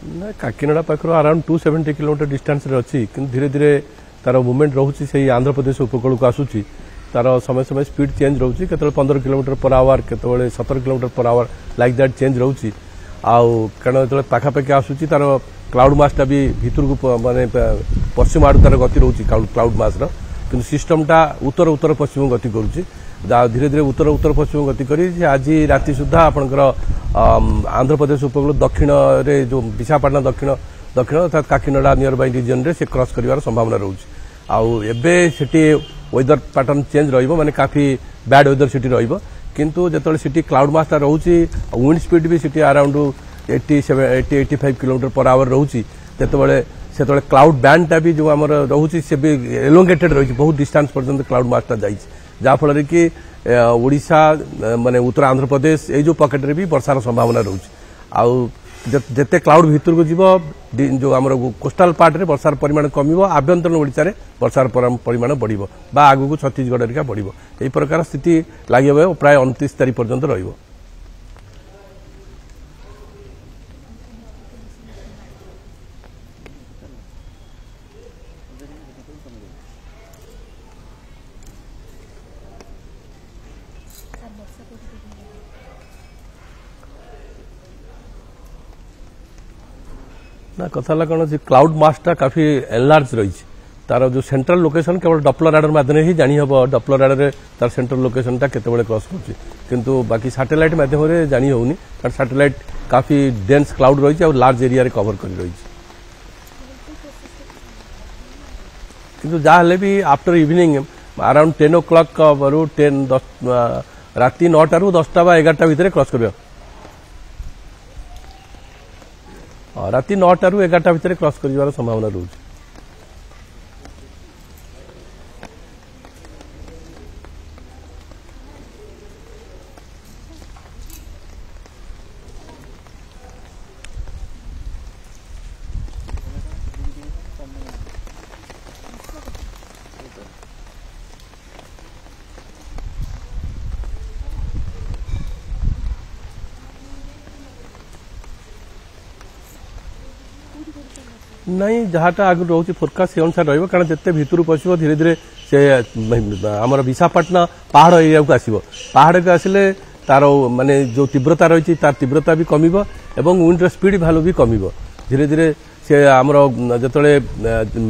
ना काकीनाडा पाखर around 270 kilometre distance रे अच्छी कि धीरे धीरे तार मूवमेंट रोचे से आंध्र प्रदेश उपकूल को आसूची तार समय समय स्पीड चेंज रोचे के 15 किलोमीटर पर आवर के 17 kilometre per our like that change रोचे आउ कारण जो पाखापाखि आसूची तार क्लाउड मासटा भी भितर को माने पश्चिम आड़ तार गति रोचे क्लाउड मास कि सिस्टमटा उत्तर उत्तर पश्चिम गति करुच्ची धीरे धीरे उत्तर उत्तर पश्चिम गति करी आज राति सुधा आपंकर आंध्र प्रदेश उपकूल दक्षिण रे जो विशाखापट्टनम दक्षिण दक्षिण अर्थात काकीनाडा नियर बाय रीजन रे से क्रॉस करिवार संभावना रोचे आउ एबे सेठी वेदर पैटर्न चेंज रहिबो माने काफी बैड वेदर सिटी रहिबो किंतु जेतले सिटी क्लाउड मासटा रहउची विंड स्पीड भी सिटी अराउंड 80-85 किलोमीटर पर आवर रहउची जेतबेले सेतबेले क्लाउड बैंड टा भी जो हमर रहउची से भी एलोंगेटेड रहिची बहुत डिस्टेंस पर्यंत क्लाउड मासटा जाइछि जा फल रे कि ओडिशा माने उत्तर आंध्र प्रदेश ए जो पॉकेट रे भी वर्षार संभावना रहउची आउ जेते क्लाउड भितर को जीव जो हमर कोस्टल पार्ट रे वर्षार परिमाण कमिवो आभ्यंतरण ओडिशा रे वर्षार परिमाण बढ़िबो बा आगु को छत्तीसगढ़ रे बढ़िबो एई प्रकार स्थिति लागिबो प्राय 29 तारिख पर्यंत रहिबो ना कथा कौन क्लाउड मासटा काफी एनलार्ज रही तार जो सेंट्रल लोकेशन केवल डपलर राडार माध्यम ही जानी हम डपलर राडार तार सेंट्रल लोकेशनटा केतबेले क्रॉस कर किंतु बाकी सैटेलाइट माध्यम जानी होनी कारण सैटेलाइट काफी डेंस क्लाउड रही और लार्ज एरिया रे कवर कर रही किंतु जहाँ भी आफ्टर इवनिंग अराउंड 10 o'clock रु 10 राति 9 रु 10 बा 11 भितर क्रॉस कर राति 9 रु 11 भितर क्रॉस कर संभावना रोचे नहीं जहाँटा आगे रोचे फोरकास्ट से अनुसार रही कारण जिते भितर पशु धीरे धीरे से आमर विशाखापट्टनम पहाड़ एरिया को आसो पहाड़ को आसिले तार माने जो तीव्रता रही तार तीव्रता भी कमिबो एवं विंड स्पीड भैल्यू भी कमिबो धीरे धीरे से आमर जतले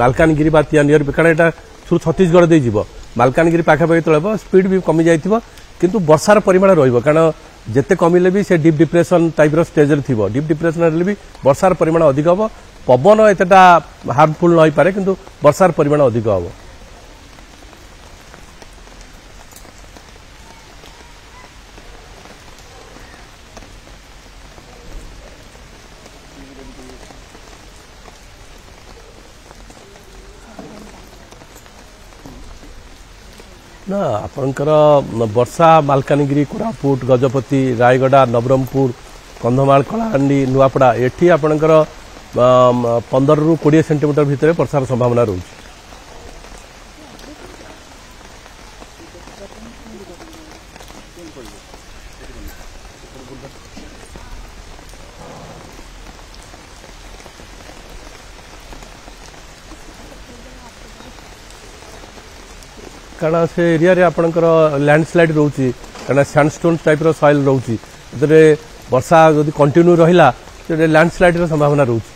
मालकानगिरी बा नियर कारण एटा थ्रू छत्तीसगढ़ दे जीवो मालकानगिरी पाखापाखि तले स्पीड भी कमी जाइथिबो किंतु वर्षार परिमाण रहिबो कारण जेते कमिले भी से डीप डिप्रेशन टाइप रो स्टेज रे थिबो डीप डिप्रेशन रे भी वर्षार परिमाण अधिक हबो पवन एतटा हार्मफुल न पारे किंतु वर्षार परिमाण अधिक हम ना आपणकर वर्षा मालकानगिरी कोरापुट गजपति रायगड़ा नवरंगपुर कंधमाल कलाहांडी नुआपड़ा एठी आपणकर 15 रु 20 सेंटीमीटर भितर वर्षार संभावना रोचे कारण से एरिया रे आपणकर लैंडस्लाइड रोचे कारण सैंडस्टोन टाइप रो सॉइल रोचे वर्षा यदि कंटिन्यू रहिला लैंडस्लाइड रो संभावना रोचे